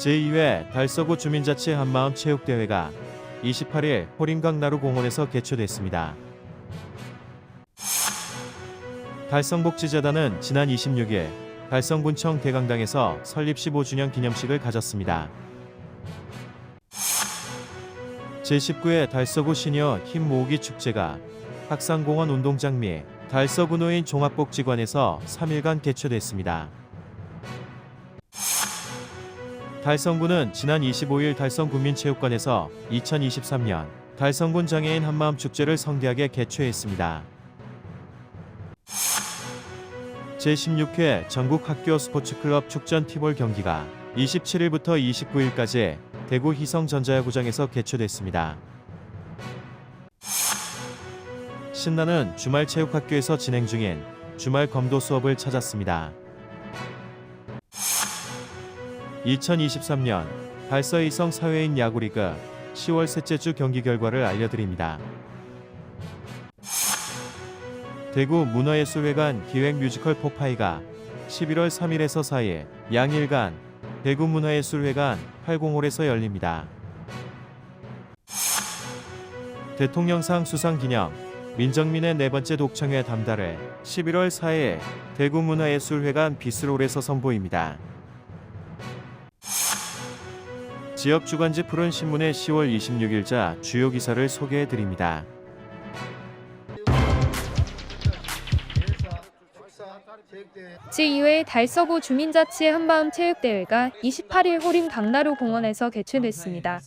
제2회 달서구 주민자치 한마음 체육대회가 28일 호림강나루공원에서 개최됐습니다. 달성복지재단은 지난 26일 달성군청 대강당에서 설립 15주년 기념식을 가졌습니다. 제19회 달서구 시니어 힘 모으기 축제가 학산공원 운동장 및 달서구 노인 종합복지관에서 3일간 개최됐습니다. 달성구는 지난 25일 달성군민체육관에서 2023년 달성군 장애인 한마음 축제를 성대하게 개최했습니다. 제16회 전국 학교 스포츠클럽 축전 티볼 경기가 27일부터 29일까지 대구 희성전자야구장에서 개최됐습니다. 신나는 주말 체육학교에서 진행 중인 주말 검도 수업을 찾았습니다. 2023년 달서이성 사회인 야구리그 10월 셋째 주 경기 결과를 알려드립니다. 대구 문화예술회관 기획 뮤지컬 포파이가 11월 3일에서 4일 양일간 대구 문화예술회관 8공홀에서 열립니다. 대통령상 수상 기념 민정민의 네 번째 독창회 담달을 11월 4일 대구 문화예술회관 비스롤에서 선보입니다. 지역 주간지 푸른 신문의 10월 26일자 주요 기사를 소개해드립니다. 제2회 달서구 주민자치 한마음 체육대회가 28일 호림 강나루 공원에서 개최됐습니다.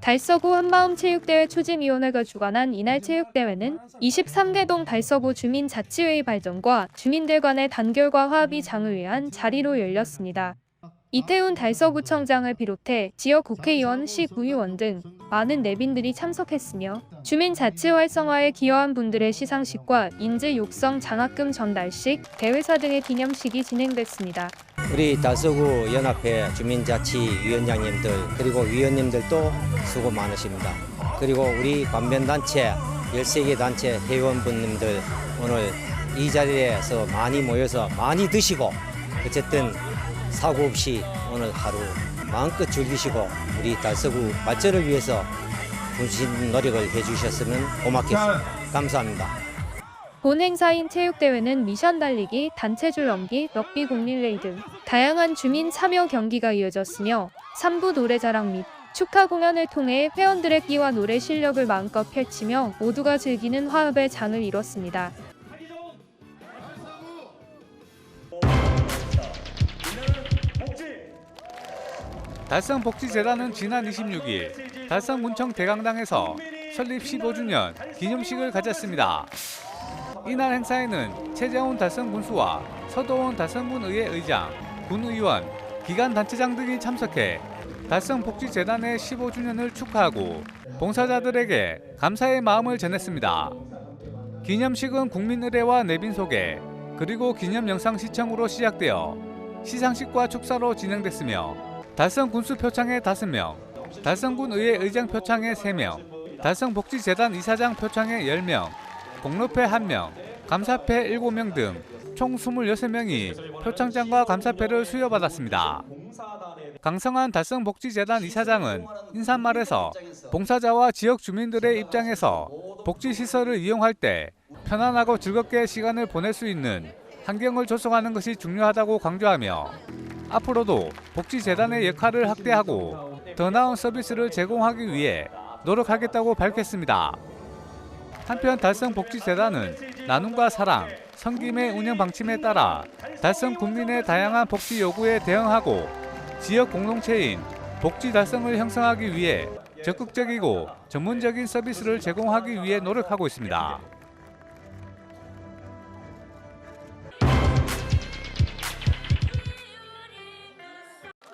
달서구 한마음 체육대회 추진위원회가 주관한 이날 체육대회는 23개동 달서구 주민자치회의 발전과 주민들 간의 단결과 화합이 장을 위한 자리로 열렸습니다. 이태훈 달서구청장을 비롯해 지역 국회의원, 시구의원 등 많은 내빈들이 참석했으며 주민자치 활성화에 기여한 분들의 시상식과 인재 육성 장학금 전달식, 대회사 등의 기념식이 진행됐습니다. 우리 달서구 연합회 주민자치위원장님들 그리고 위원님들도 수고 많으십니다. 그리고 우리 관변단체 13개 단체 회원분님들 오늘 이 자리에서 많이 모여서 많이 드시고 어쨌든 사고 없이 오늘 하루 마음껏 즐기시고 우리 달서구 발전을 위해서 분신 노력을 해주셨으면 고맙겠습니다. 감사합니다. 본 행사인 체육대회는 미션 달리기, 단체 줄넘기, 럭비 공릴레이 등 다양한 주민 참여 경기가 이어졌으며 3부 노래자랑 및 축하 공연을 통해 회원들의 끼와 노래 실력을 마음껏 펼치며 모두가 즐기는 화합의 장을 이뤘습니다. 달성복지재단은 지난 26일 달성군청 대강당에서 설립 15주년 기념식을 가졌습니다. 이날 행사에는 최재훈 달성군수와 서도원 달성군의회 의장, 군의원, 기관단체장 등이 참석해 달성복지재단의 15주년을 축하하고 봉사자들에게 감사의 마음을 전했습니다. 기념식은 국민의례와 내빈 소개, 그리고 기념 영상 시청으로 시작되어 시상식과 축사로 진행됐으며 달성군수 표창에 5명, 달성군의회 의장 표창에 3명, 달성복지재단 이사장 표창에 10명, 공로패 1명, 감사패 7명 등 총 26명이 표창장과 감사패를 수여받았습니다. 강성한 달성복지재단 이사장은 인사말에서 봉사자와 지역 주민들의 입장에서 복지시설을 이용할 때 편안하고 즐겁게 시간을 보낼 수 있는 환경을 조성하는 것이 중요하다고 강조하며 앞으로도 복지재단의 역할을 확대하고 더 나은 서비스를 제공하기 위해 노력하겠다고 밝혔습니다. 한편 달성복지재단은 나눔과 사랑, 섬김의 운영 방침에 따라 달성 국민의 다양한 복지 요구에 대응하고 지역 공동체인 복지 달성을 형성하기 위해 적극적이고 전문적인 서비스를 제공하기 위해 노력하고 있습니다.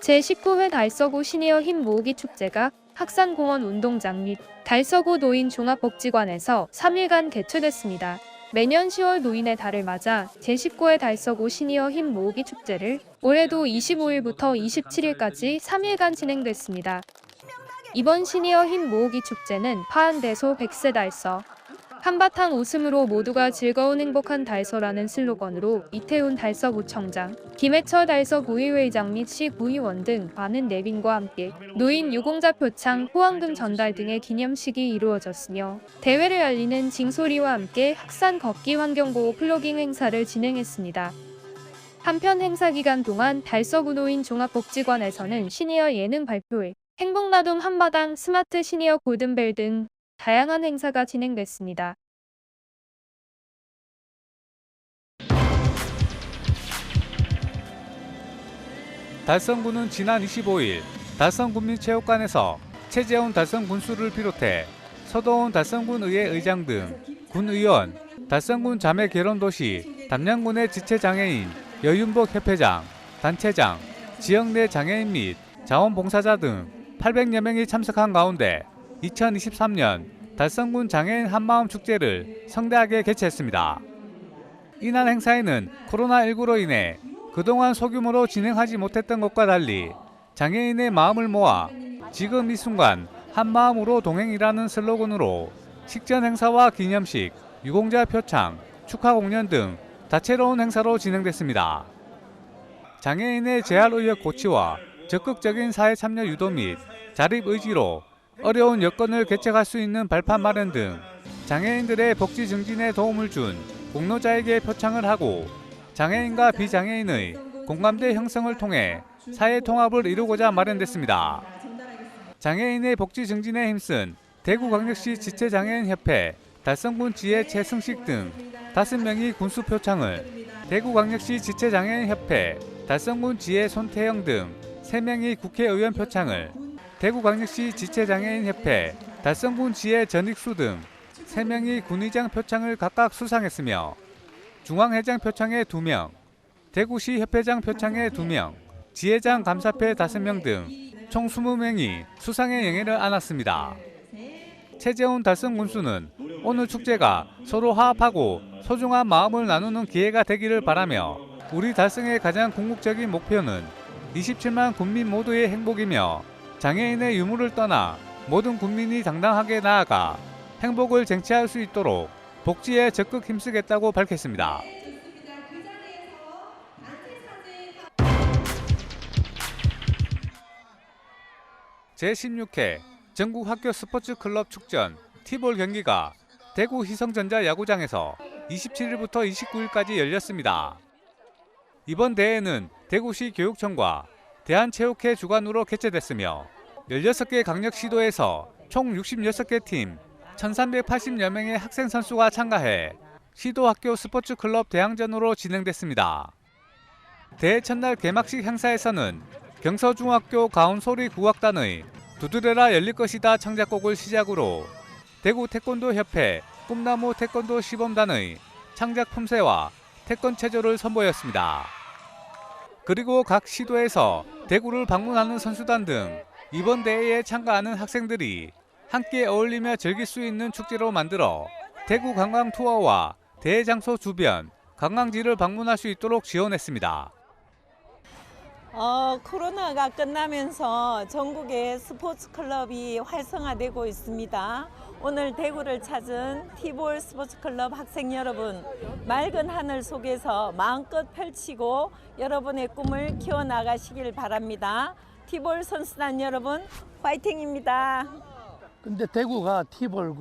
제19회 달서구 시니어 힘 모으기 축제가 학산공원 운동장 및 달서구 노인 종합복지관에서 3일간 개최됐습니다. 매년 10월 노인의 달을 맞아 제19회 달서구 시니어 힘 모으기 축제를 올해도 25일부터 27일까지 3일간 진행됐습니다. 이번 시니어 힘 모으기 축제는 파안대소 100세 달서, 한바탕 웃음으로 모두가 즐거운 행복한 달서라는 슬로건으로 이태훈 달서구청장, 김해철 달서구의회장 및 시구의원 등 많은 내빈과 함께 노인 유공자 표창, 호황금 전달 등의 기념식이 이루어졌으며 대회를 알리는 징소리와 함께 학산 걷기 환경보호 플로깅 행사를 진행했습니다. 한편 행사 기간 동안 달서구 노인 종합복지관에서는 시니어 예능 발표회, 행복나눔 한마당, 스마트 시니어 골든벨 등 다양한 행사가 진행됐습니다. 달성군은 지난 25일 달성군민체육관에서 최재훈 달성군수를 비롯해 서도훈 달성군의회 의장 등 군의원, 달성군 자매 결혼도시 담양군의 지체장애인 여윤복 협회장, 단체장, 지역 내 장애인 및 자원봉사자 등 800여 명이 참석한 가운데 2023년 달성군 장애인 한마음 축제를 성대하게 개최했습니다. 이날 행사에는 코로나19로 인해 그동안 소규모로 진행하지 못했던 것과 달리 장애인의 마음을 모아 지금 이 순간 한마음으로 동행이라는 슬로건으로 식전 행사와 기념식, 유공자 표창, 축하 공연 등 다채로운 행사로 진행됐습니다. 장애인의 재활 의욕 고취와 적극적인 사회 참여 유도 및 자립 의지로 어려운 여건을 개척할 수 있는 발판 마련 등 장애인들의 복지 증진에 도움을 준 공로자에게 표창을 하고 장애인과 비장애인의 공감대 형성을 통해 사회 통합을 이루고자 마련됐습니다. 장애인의 복지 증진에 힘쓴 대구광역시 지체장애인협회, 달성군 지혜 최승식 등 5명이 군수 표창을, 대구광역시 지체장애인협회, 달성군 지혜 손태영 등 3명이 국회의원 표창을, 대구광역시 지체장애인협회, 달성군 지혜 전익수 등 3명이 군의장 표창을 각각 수상했으며 중앙회장 표창에 2명, 대구시 협회장 표창에 2명, 지회장 감사패 5명 등 총 20명이 수상의 영예를 안았습니다. 최재훈 달성군수는 오늘 축제가 서로 화합하고 소중한 마음을 나누는 기회가 되기를 바라며 우리 달성의 가장 궁극적인 목표는 27만 국민 모두의 행복이며 장애인의 유무를 떠나 모든 국민이 당당하게 나아가 행복을 쟁취할 수 있도록 복지에 적극 힘쓰겠다고 밝혔습니다. 제16회 전국학교 스포츠클럽 축전 티볼 경기가 대구 희성전자 야구장에서 27일부터 29일까지 열렸습니다. 이번 대회는 대구시 교육청과 대한체육회 주관으로 개최됐으며 16개 강력시도에서 총 66개 팀 1,380여 명의 학생 선수가 참가해 시도학교 스포츠클럽 대항전으로 진행됐습니다. 대회 첫날 개막식 행사에서는 경서중학교 가온소리 국악단의 두드려라 열릴 것이다 창작곡을 시작으로 대구 태권도협회 꿈나무 태권도 시범단의 창작 품새와 태권 체조를 선보였습니다. 그리고 각 시도에서 대구를 방문하는 선수단 등 이번 대회에 참가하는 학생들이 함께 어울리며 즐길 수 있는 축제로 만들어 대구 관광 투어와 대회 장소 주변 관광지를 방문할 수 있도록 지원했습니다. 코로나가 끝나면서 전국의 스포츠 클럽이 활성화되고 있습니다. 오늘 대구를 찾은 티볼 스포츠 클럽 학생 여러분, 맑은 하늘 속에서 마음껏 펼치고 여러분의 꿈을 키워나가시길 바랍니다. 티볼 선수단 여러분, 파이팅입니다. 근데 대구가 티볼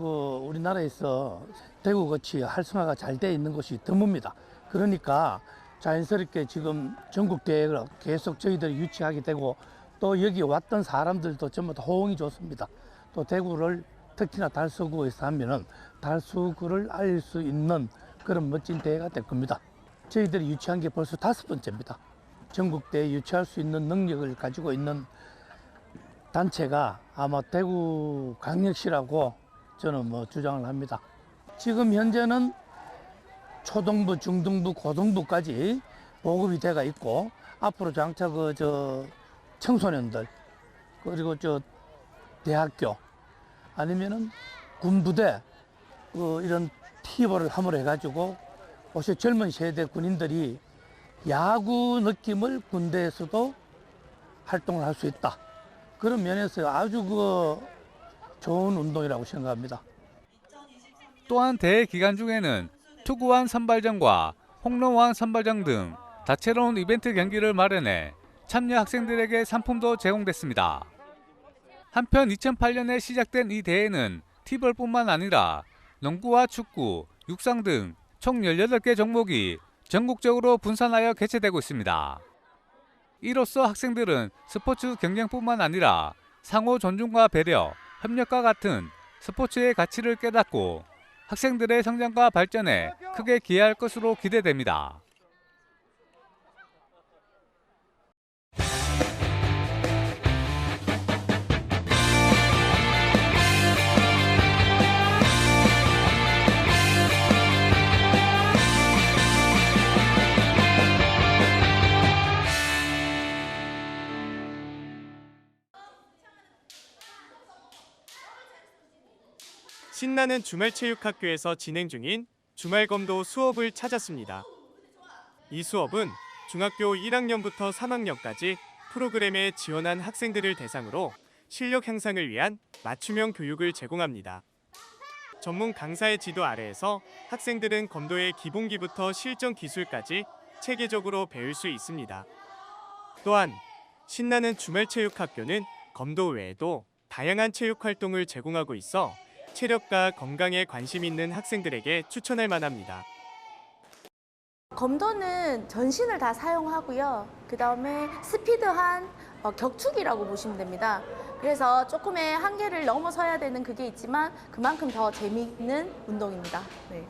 우리나라에서 대구같이 활성화가 잘 돼 있는 곳이 드뭅니다. 그러니까 자연스럽게 지금 전국 대회를 계속 저희들이 유치하게 되고 또 여기 왔던 사람들도 전부 다 호응이 좋습니다. 또 대구를 특히나 달서구에서 하면은 달서구를 알릴 수 있는 그런 멋진 대회가 될 겁니다. 저희들이 유치한 게 벌써 5번째입니다. 전국 대회 유치할 수 있는 능력을 가지고 있는 단체가 아마 대구광역시라고 저는 주장을 합니다. 지금 현재는 초등부, 중등부, 고등부까지 보급이 돼가 있고 앞으로 장차 청소년들 그리고 대학교 아니면은 군부대 이런 티볼을 함으로 해가지고 혹시 젊은 세대 군인들이 야구 느낌을 군대에서도 활동을 할 수 있다. 그런 면에서 아주 좋은 운동이라고 생각합니다. 또한 대회 기간 중에는 투구왕 선발전과 홈런왕 선발전 등 다채로운 이벤트 경기를 마련해 참여 학생들에게 상품도 제공됐습니다. 한편 2008년에 시작된 이 대회는 티볼뿐만 아니라 농구와 축구, 육상 등 총 18개 종목이 전국적으로 분산하여 개최되고 있습니다. 이로써 학생들은 스포츠 경쟁뿐만 아니라 상호 존중과 배려, 협력과 같은 스포츠의 가치를 깨닫고 학생들의 성장과 발전에 크게 기여할 것으로 기대됩니다. 신나는 주말체육학교에서 진행 중인 주말검도 수업을 찾았습니다. 이 수업은 중학교 1학년부터 3학년까지 프로그램에 지원한 학생들을 대상으로 실력 향상을 위한 맞춤형 교육을 제공합니다. 전문 강사의 지도 아래에서 학생들은 검도의 기본기부터 실전 기술까지 체계적으로 배울 수 있습니다. 또한 신나는 주말체육학교는 검도 외에도 다양한 체육 활동을 제공하고 있어 체력과 건강에 관심 있는 학생들에게 추천할 만합니다. 검도는 전신을 다 사용하고요. 그 다음에 스피드한 격투기라고 보시면 됩니다. 그래서 조금의 한계를 넘어서야 되는 그게 있지만 그만큼 더 재미있는 운동입니다. 네.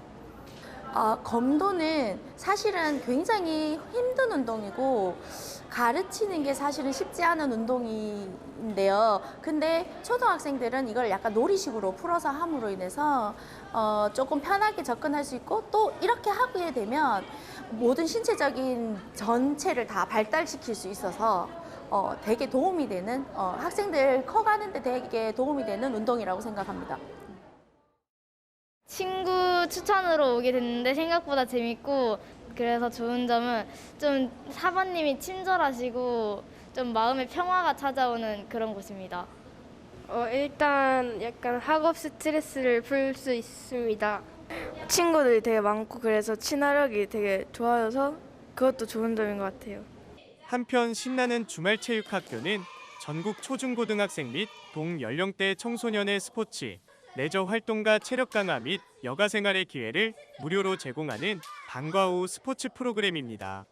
검도는 사실은 굉장히 힘든 운동이고 가르치는 게 사실은 쉽지 않은 운동인데요. 근데 초등학생들은 이걸 약간 놀이식으로 풀어서 함으로 인해서 조금 편하게 접근할 수 있고 또 이렇게 하게 되면 모든 신체적인 전체를 다 발달시킬 수 있어서 되게 도움이 되는 학생들 커가는 데 되게 도움이 되는 운동이라고 생각합니다. 친구 추천으로 오게 됐는데 생각보다 재밌고 그래서 좋은 점은 좀 사부님이 친절하시고 좀 마음의 평화가 찾아오는 그런 곳입니다. 일단 약간 학업 스트레스를 풀 수 있습니다. 친구들이 되게 많고 그래서 친화력이 되게 좋아져서 그것도 좋은 점인 것 같아요. 한편 신나는 주말체육학교는 전국 초중고등학생 및 동연령대 청소년의 스포츠, 레저 활동과 체력 강화 및 여가 생활의 기회를 무료로 제공하는 방과 후 스포츠 프로그램입니다.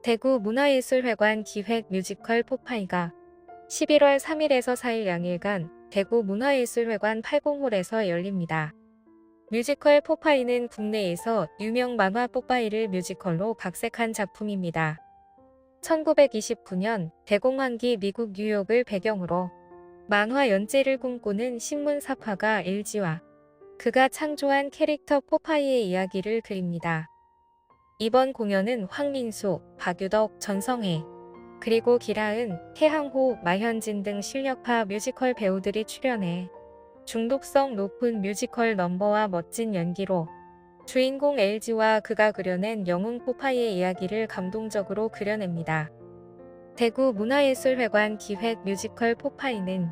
대구 문화예술회관 기획 뮤지컬 포파이가 11월 3일에서 4일 양일간 대구 문화예술회관 80홀에서 열립니다. 뮤지컬 포파이는 국내에서 유명 만화 뽀빠이를 뮤지컬로 각색한 작품입니다. 1929년 대공황기 미국 뉴욕을 배경으로 만화 연재를 꿈꾸는 신문사파가 LG와 그가 창조한 캐릭터 포파이의 이야기를 그립니다. 이번 공연은 황민수, 박유덕, 전성혜, 그리고 기라은, 태항호, 마현진 등 실력파 뮤지컬 배우들이 출연해 중독성 높은 뮤지컬 넘버와 멋진 연기로 주인공 LG와 그가 그려낸 영웅 포파이의 이야기를 감동적으로 그려냅니다. 대구 문화예술회관 기획 뮤지컬 포파이는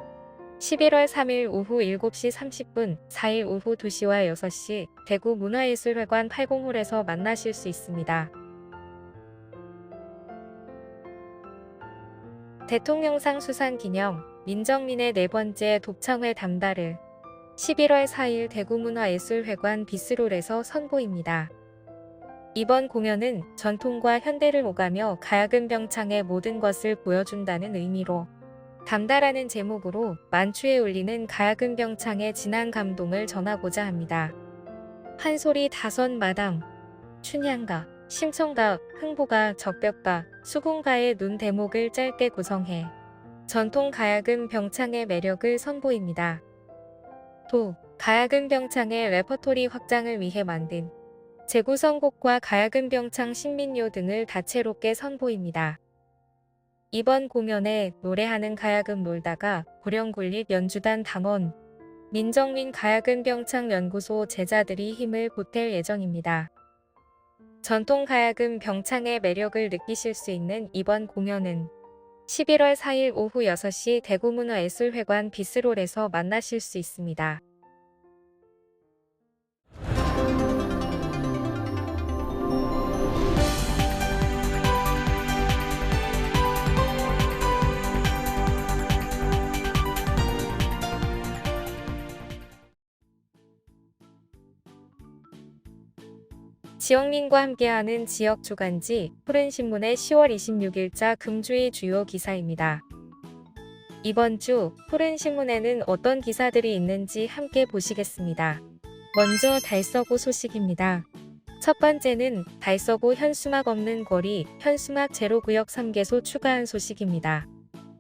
11월 3일 오후 7시 30분, 4일 오후 2시와 6시 대구 문화예술회관 80홀에서 만나실 수 있습니다. 대통령상 수상 기념 민정민의 네 번째 독창회 담다르 11월 4일 대구문화예술회관 비스롤에서 선보입니다. 이번 공연은 전통과 현대를 오가며 가야금 병창의 모든 것을 보여준다는 의미로 담다라는 제목으로 만추에 울리는 가야금 병창의 진한 감동을 전하고자 합니다. 한소리 다섯 마당, 춘향가, 심청가, 흥보가, 적벽가, 수궁가의 눈 대목을 짧게 구성해 전통 가야금 병창의 매력을 선보입니다. 또 가야금 병창의 레퍼토리 확장을 위해 만든 재구성곡과 가야금 병창 신민요 등을 다채롭게 선보입니다. 이번 공연에 노래하는 가야금 놀다가 고령군립 연주단 당원, 민정민 가야금 병창 연구소 제자들이 힘을 보탤 예정입니다. 전통 가야금 병창의 매력을 느끼실 수 있는 이번 공연은 11월 4일 오후 6시 대구문화예술회관 비스롤에서 만나실 수 있습니다. 지역민과 함께하는 지역 주간지 푸른신문의 10월 26일자 금주의 주요 기사입니다. 이번 주 푸른신문에는 어떤 기사들이 있는지 함께 보시겠습니다. 먼저 달서구 소식입니다. 첫 번째는 달서구 현수막 없는 거리, 현수막 제로구역 3개소 추가한 소식입니다.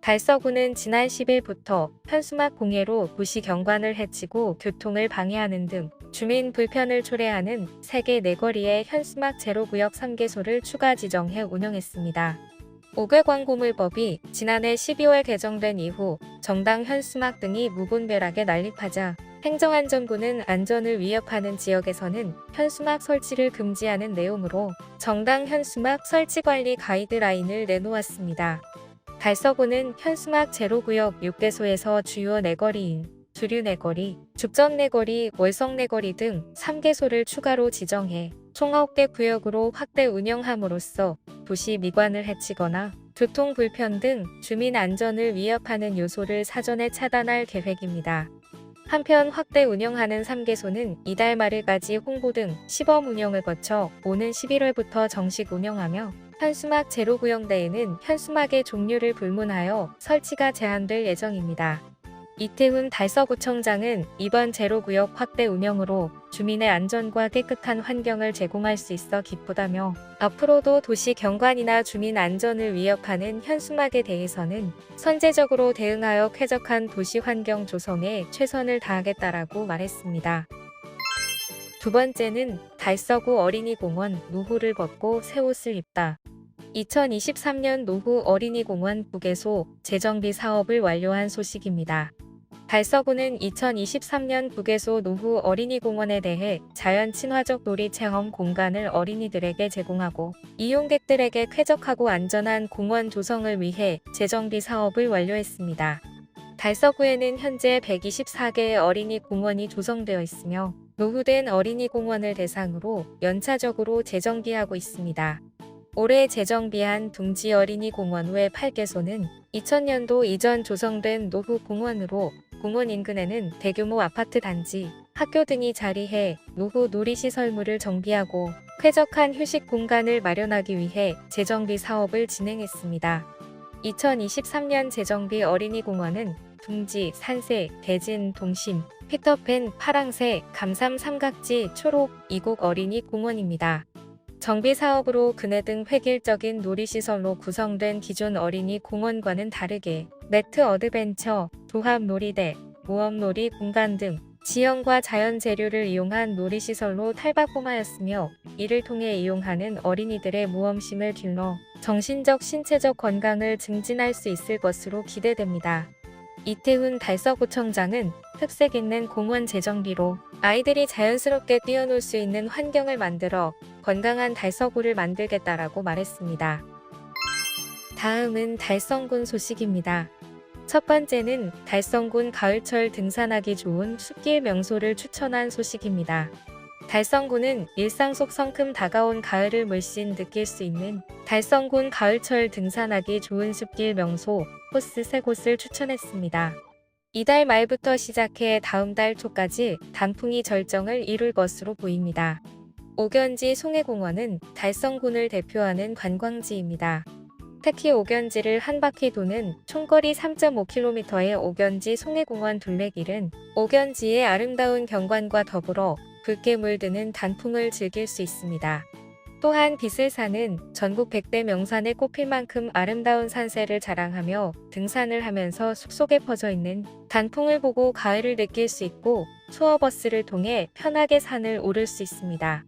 달서구는 지난 10일부터 현수막 공해로 도시 경관을 해치고 교통을 방해하는 등 주민 불편을 초래하는 세계 4거리에 현수막 제로구역 3개소를 추가 지정해 운영했습니다. 5개 광고물법이 지난해 12월 개정된 이후 정당 현수막 등이 무분별하게 난립하자 행정안전부는 안전을 위협하는 지역에서는 현수막 설치를 금지하는 내용으로 정당 현수막 설치 관리 가이드라인을 내놓았습니다. 달서구는 현수막 제로구역 6개소에서 주요 4거리인 주류 4거리, 죽전 4거리, 월성 4거리 등 3개소를 추가로 지정해 총 9개 구역으로 확대 운영함으로써 도시 미관을 해치거나 교통 불편 등 주민 안전을 위협하는 요소를 사전에 차단할 계획입니다. 한편 확대 운영하는 3개소는 이달 말일까지 홍보 등 시범 운영을 거쳐 오는 11월부터 정식 운영하며 현수막 제로구역 내에는 현수막의 종류를 불문하여 설치가 제한될 예정입니다. 이태훈 달서구청장은 이번 제로구역 확대 운영으로 주민의 안전과 깨끗한 환경을 제공할 수 있어 기쁘다며 앞으로도 도시 경관이나 주민 안전을 위협하는 현수막에 대해서는 선제적으로 대응하여 쾌적한 도시 환경 조성에 최선을 다하겠다라고 말했습니다. 두 번째는 달서구 어린이공원 노후를 벗고 새 옷을 입다. 2023년 노후 어린이공원 북개소 재정비 사업을 완료한 소식입니다. 달서구는 2023년 북개소 노후 어린이공원에 대해 자연 친화적 놀이 체험 공간을 어린이들에게 제공하고 이용객들에게 쾌적하고 안전한 공원 조성을 위해 재정비 사업을 완료했습니다. 달서구에는 현재 124개의 어린이 공원이 조성되어 있으며 노후된 어린이 공원을 대상으로 연차적으로 재정비하고 있습니다. 올해 재정비한 둥지 어린이 공원 외 8개소는 2000년도 이전 조성된 노후 공원으로 공원 인근에는 대규모 아파트 단지, 학교 등이 자리해 노후 놀이시설물을 정비하고 쾌적한 휴식 공간을 마련하기 위해 재정비 사업을 진행했습니다. 2023년 재정비 어린이공원은 둥지, 산새, 대진, 동심, 피터팬, 파랑새, 감삼 삼각지, 초록, 이곡 어린이 공원입니다. 정비 사업으로 그네 등 획일적인 놀이시설로 구성된 기존 어린이 공원과는 다르게 매트 어드벤처, 도합 놀이대, 모험놀이 공간 등 지형과 자연 재료를 이용한 놀이시설로 탈바꿈하였으며 이를 통해 이용하는 어린이들의 모험심을 길러 정신적, 신체적 건강을 증진할 수 있을 것으로 기대됩니다. 이태훈 달서구청장은 특색 있는 공원 재정비로 아이들이 자연스럽게 뛰어놀 수 있는 환경을 만들어 건강한 달서구를 만들겠다라고 말했습니다. 다음은 달성군 소식입니다. 첫 번째는 달성군 가을철 등산하기 좋은 숲길 명소를 추천한 소식입니다. 달성군은 일상 속 성큼 다가온 가을을 물씬 느낄 수 있는 달성군 가을철 등산하기 좋은 숲길 명소 코스 3곳을 추천했습니다. 이달 말부터 시작해 다음 달 초까지 단풍이 절정을 이룰 것으로 보입니다. 옥연지 송해공원은 달성군을 대표하는 관광지입니다. 특히 옥연지를 한 바퀴 도는 총거리 3.5km의 옥연지 송해공원 둘레길은 옥연지의 아름다운 경관과 더불어 붉게 물드는 단풍을 즐길 수 있습니다. 또한 비슬산은 전국 100대 명산에 꼽힐 만큼 아름다운 산세를 자랑하며 등산을 하면서 숲속에 퍼져 있는 단풍을 보고 가을을 느낄 수 있고 투어버스를 통해 편하게 산을 오를 수 있습니다.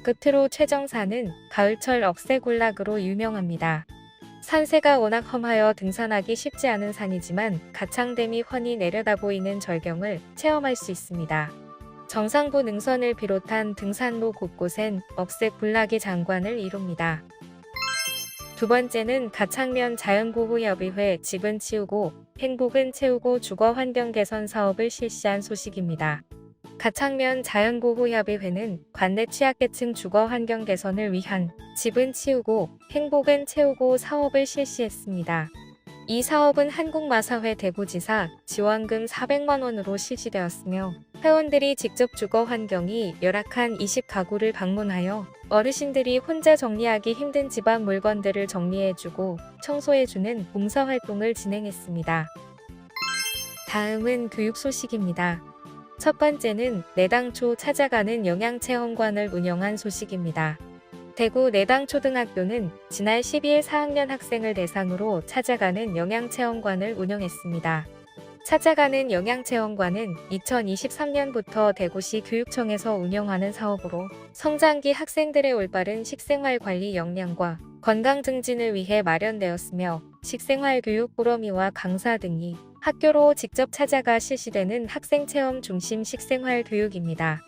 끝으로 최정산은 가을철 억새군락으로 유명합니다. 산세가 워낙 험하여 등산하기 쉽지 않은 산이지만 가창댐이 훤히 내려다보이는 절경을 체험할 수 있습니다. 정상부 능선을 비롯한 등산로 곳곳엔 억새군락이 장관을 이룹니다. 두 번째는 가창면 자연보호협의회 집은 치우고 행복은 채우고 주거환경 개선 사업을 실시한 소식입니다. 가창면 자연보호협의회는 관내 취약계층 주거환경 개선을 위한 집은 치우고 행복은 채우고 사업을 실시했습니다. 이 사업은 한국마사회 대구지사 지원금 400만 원으로 실시되었으며 회원들이 직접 주거 환경이 열악한 20가구를 방문하여 어르신들이 혼자 정리하기 힘든 집안 물건들을 정리해주고 청소해주는 봉사활동을 진행했습니다. 다음은 교육 소식입니다. 첫 번째는 내당초 찾아가는 영양체험관을 운영한 소식입니다. 대구 내당초등학교는 지난 12일 4학년 학생을 대상으로 찾아가는 영양체험관을 운영했습니다. 찾아가는 영양체험관은 2023년부터 대구시 교육청에서 운영하는 사업으로 성장기 학생들의 올바른 식생활 관리 역량과 건강 증진을 위해 마련되었으며 식생활 교육 보러미와 강사 등이 학교로 직접 찾아가 실시되는 학생체험 중심 식생활 교육입니다.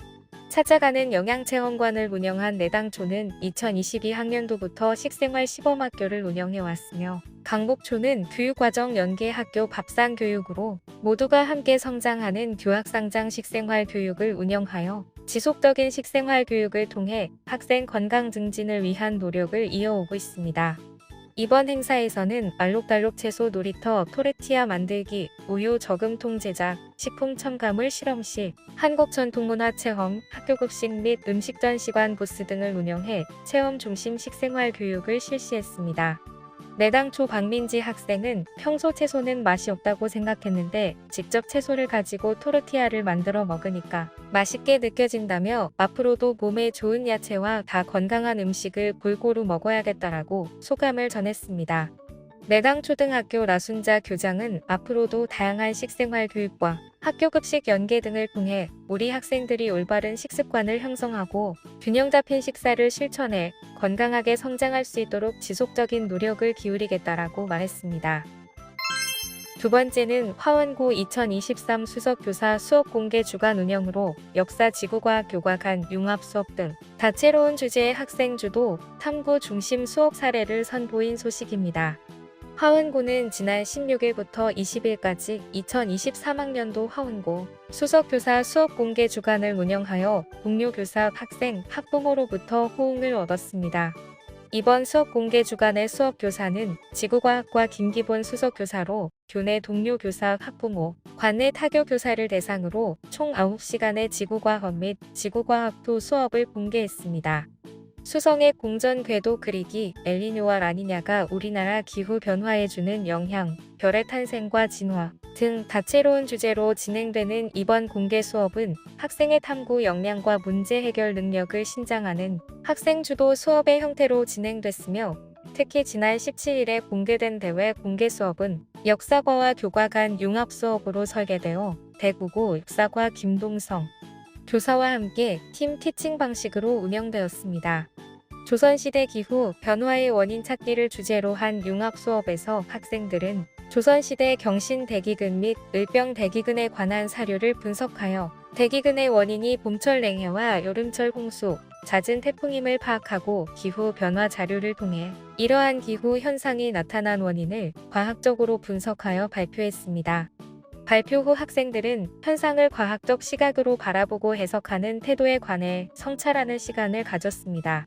찾아가는 영양체험관을 운영한 내당초는 2022학년도부터 식생활 시범학교를 운영해왔으며 강북초는 교육과정 연계 학교 밥상 교육으로 모두가 함께 성장하는 교학상장 식생활 교육을 운영하여 지속적인 식생활 교육을 통해 학생 건강 증진을 위한 노력을 이어오고 있습니다. 이번 행사에서는 알록달록 채소 놀이터, 토레티아 만들기, 우유 저금통 제작, 식품 첨가물 실험실, 한국 전통문화 체험, 학교급식 및 음식 전시관 부스 등을 운영해 체험 중심 식생활 교육을 실시했습니다. 내당초 박민지 학생은 평소 채소는 맛이 없다고 생각했는데 직접 채소를 가지고 토르티아를 만들어 먹으니까 맛있게 느껴진다며 앞으로도 몸에 좋은 야채와 다 건강한 음식을 골고루 먹어야겠다라고 소감을 전했습니다. 내당초등학교 라순자 교장은 앞으로도 다양한 식생활 교육과 학교급식 연계 등을 통해 우리 학생들이 올바른 식습관을 형성하고 균형 잡힌 식사를 실천해 건강하게 성장할 수 있도록 지속적인 노력을 기울이겠다라고 말했습니다. 두 번째는 화원고 2023 수석교사 수업 공개 주간 운영으로 역사 지구과학 교과간 융합 수업 등 다채로운 주제의 학생 주도 탐구 중심 수업 사례를 선보인 소식입니다. 화원고는 지난 16일부터 20일까지 2023학년도 화원고 수석교사 수업 공개 주간을 운영하여 동료 교사, 학생, 학부모로부터 호응을 얻었습니다. 이번 수업 공개 주간의 수업 교사는 지구과학과 김기본 수석교사로 교내 동료 교사, 학부모, 관내 타교 교사를 대상으로 총 9시간의 지구과학 및 지구과학도 수업을 공개했습니다. 수성의 공전 궤도 그리기, 엘니뇨와 라니냐가 우리나라 기후 변화에 주는 영향, 별의 탄생과 진화 등 다채로운 주제로 진행되는 이번 공개 수업은 학생의 탐구 역량과 문제 해결 능력을 신장하는 학생 주도 수업의 형태로 진행됐으며 특히 지난 17일에 공개된 대회 공개 수업은 역사과와 교과 간 융합 수업으로 설계되어 대구고 역사과 김동성 교사와 함께 팀 티칭 방식으로 운영되었습니다. 조선시대 기후 변화의 원인 찾기를 주제로 한 융합 수업에서 학생들은 조선시대 경신 대기근 및 을병 대기근에 관한 사료를 분석하여 대기근의 원인이 봄철 냉해와 여름철 홍수, 잦은 태풍임을 파악하고 기후 변화 자료를 통해 이러한 기후 현상이 나타난 원인을 과학적으로 분석하여 발표했습니다. 발표 후 학생들은 현상을 과학적 시각으로 바라보고 해석하는 태도에 관해 성찰하는 시간을 가졌습니다.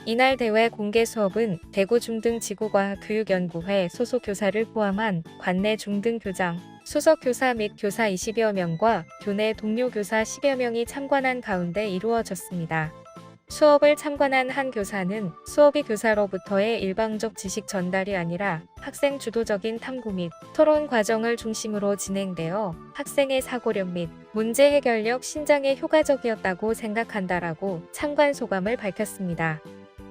이날 대회 공개 수업은 대구 중등 지구과학 교육연구회 소속 교사를 포함한 관내 중등 교장, 수석 교사 및 교사 20여 명과 교내 동료 교사 10여 명이 참관한 가운데 이루어졌습니다. 수업을 참관한 한 교사는 수업이 교사로부터의 일방적 지식 전달이 아니라 학생 주도적인 탐구 및 토론 과정을 중심으로 진행되어 학생의 사고력 및 문제 해결력 신장에 효과적이었다고 생각한다라고 참관 소감을 밝혔습니다.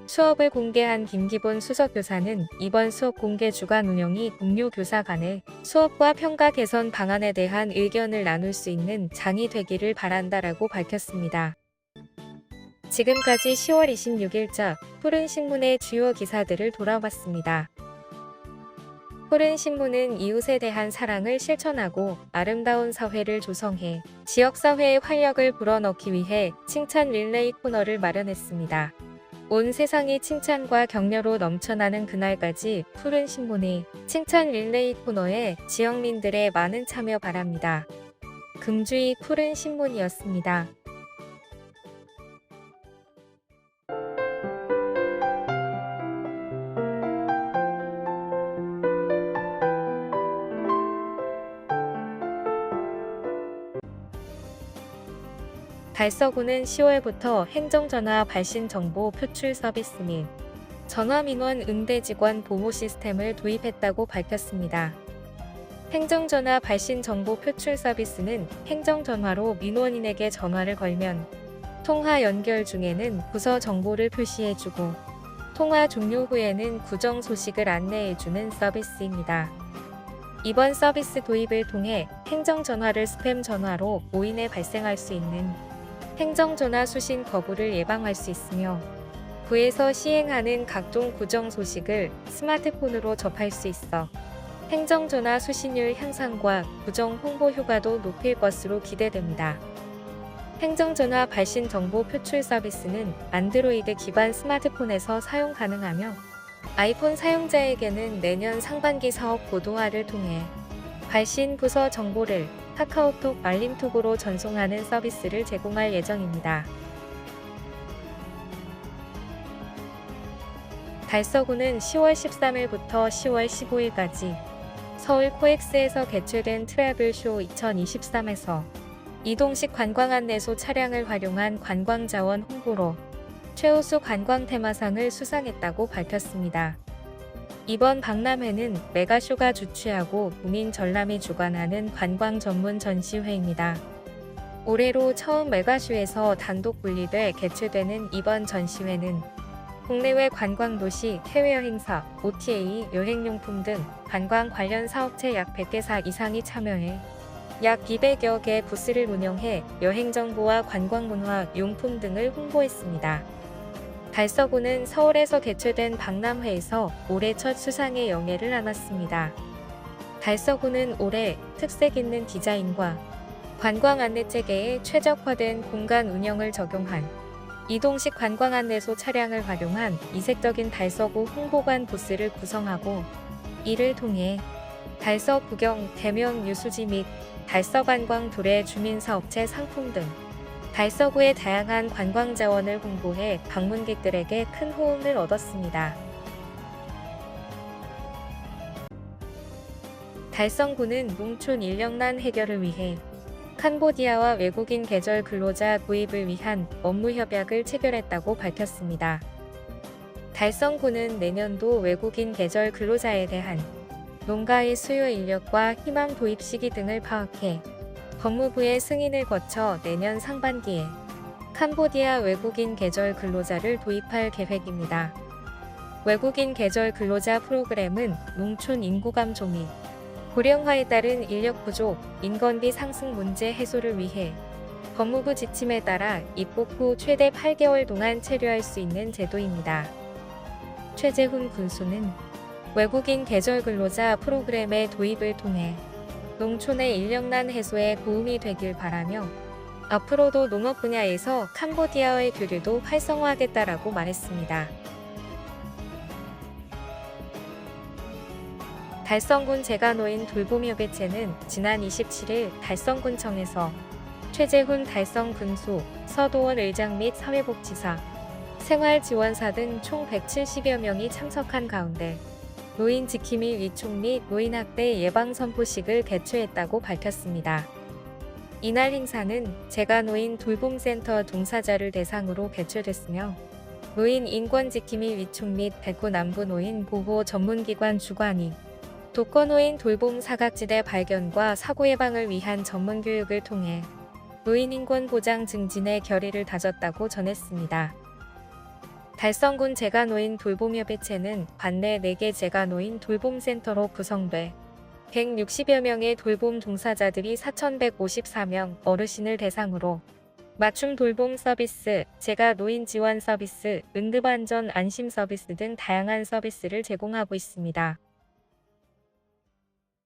수업을 공개한 김기본 수석교사는 이번 수업 공개 주간 운영이 동료 교사 간의 수업과 평가 개선 방안에 대한 의견을 나눌 수 있는 장이 되기를 바란다라고 밝혔습니다. 지금까지 10월 26일자 푸른신문의 주요 기사들을 돌아봤습니다. 푸른신문은 이웃에 대한 사랑을 실천하고 아름다운 사회를 조성해 지역사회의 활력을 불어넣기 위해 칭찬 릴레이 코너를 마련했습니다. 온 세상이 칭찬과 격려로 넘쳐나는 그날까지 푸른신문의 칭찬 릴레이 코너에 지역민들의 많은 참여 바랍니다. 금주의 푸른신문이었습니다. 달서구는 10월부터 행정전화 발신정보 표출 서비스 및 전화민원 응대직원 보호 시스템을 도입했다고 밝혔습니다. 행정전화 발신정보 표출 서비스는 행정전화로 민원인에게 전화를 걸면 통화 연결 중에는 부서 정보를 표시해주고 통화 종료 후에는 구정 소식을 안내해주는 서비스입니다. 이번 서비스 도입을 통해 행정전화를 스팸 전화로 오인해 발생할 수 있는 행정전화 수신 거부를 예방할 수 있으며 구에서 시행하는 각종 구정 소식을 스마트폰으로 접할 수 있어 행정전화 수신율 향상과 구정 홍보 효과도 높일 것으로 기대됩니다. 행정전화 발신 정보 표출 서비스는 안드로이드 기반 스마트폰에서 사용 가능하며 아이폰 사용자에게는 내년 상반기 사업 고도화를 통해 발신 부서 정보를 카카오톡 알림톡으로 전송하는 서비스를 제공할 예정입니다. 달서구는 10월 13일부터 10월 15일까지 서울 코엑스에서 개최된 트래블쇼 2023에서 이동식 관광안내소 차량을 활용한 관광자원 홍보로 최우수 관광 테마상을 수상했다고 밝혔습니다. 이번 박람회는 메가쇼가 주최하고 국민 전람이 주관하는 관광 전문 전시회입니다. 올해로 처음 메가쇼에서 단독 분리돼 개최되는 이번 전시회는 국내외 관광도시, 해외여행사, OTA, 여행용품 등 관광 관련 사업체 약 100개사 이상이 참여해 약 200여 개 부스를 운영해 여행정보와 관광문화, 용품 등을 홍보했습니다. 달서구는 서울에서 개최된 박람회에서 올해 첫 수상의 영예를 안았습니다. 달서구는 올해 특색 있는 디자인과 관광 안내 체계에 최적화된 공간 운영을 적용한 이동식 관광 안내소 차량을 활용한 이색적인 달서구 홍보관 부스를 구성하고 이를 통해 달서 구경, 대명 유수지 및 달서관광 도래 주민사업체 상품 등 달서구의 다양한 관광 자원을 홍보해 방문객들에게 큰 호응을 얻었습니다. 달성구는 농촌 인력난 해결을 위해 캄보디아와 외국인 계절 근로자 도입을 위한 업무 협약을 체결했다고 밝혔습니다. 달성구는 내년도 외국인 계절 근로자에 대한 농가의 수요 인력과 희망 도입 시기 등을 파악해 법무부의 승인을 거쳐 내년 상반기에 캄보디아 외국인 계절 근로자를 도입할 계획입니다. 외국인 계절 근로자 프로그램은 농촌 인구 감소 및 고령화에 따른 인력 부족, 인건비 상승 문제 해소를 위해 법무부 지침에 따라 입국 후 최대 8개월 동안 체류할 수 있는 제도입니다. 최재훈 군수는 외국인 계절 근로자 프로그램의 도입을 통해 농촌의 인력난 해소에 도움이 되길 바라며 앞으로도 농업 분야에서 캄보디아와의 교류도 활성화하겠다라고 말했습니다. 달성군 재가노인 돌봄협의체는 지난 27일 달성군청에서 최재훈 달성군수, 서도원 의장 및 사회복지사, 생활지원사 등 총 170여 명이 참석한 가운데 노인 지킴이 위촉 및 노인학대 예방선포식을 개최했다고 밝혔습니다. 이날 행사는 제가노인 돌봄센터 종사자를 대상으로 개최됐으며 노인 인권지킴이 위촉 및 백호 남부 노인 보호 전문기관 주관이 독거노인 돌봄 사각지대 발견과 사고 예방을 위한 전문 교육을 통해 노인 인권 보장 증진의 결의를 다졌다고 전했습니다. 달성군 제가노인 돌봄협의체는 관내 4개 제가노인 돌봄센터로 구성돼 160여 명의 돌봄 종사자들이 4,154명 어르신을 대상으로 맞춤 돌봄 서비스, 제가노인 지원 서비스, 응급안전 안심 서비스 등 다양한 서비스를 제공하고 있습니다.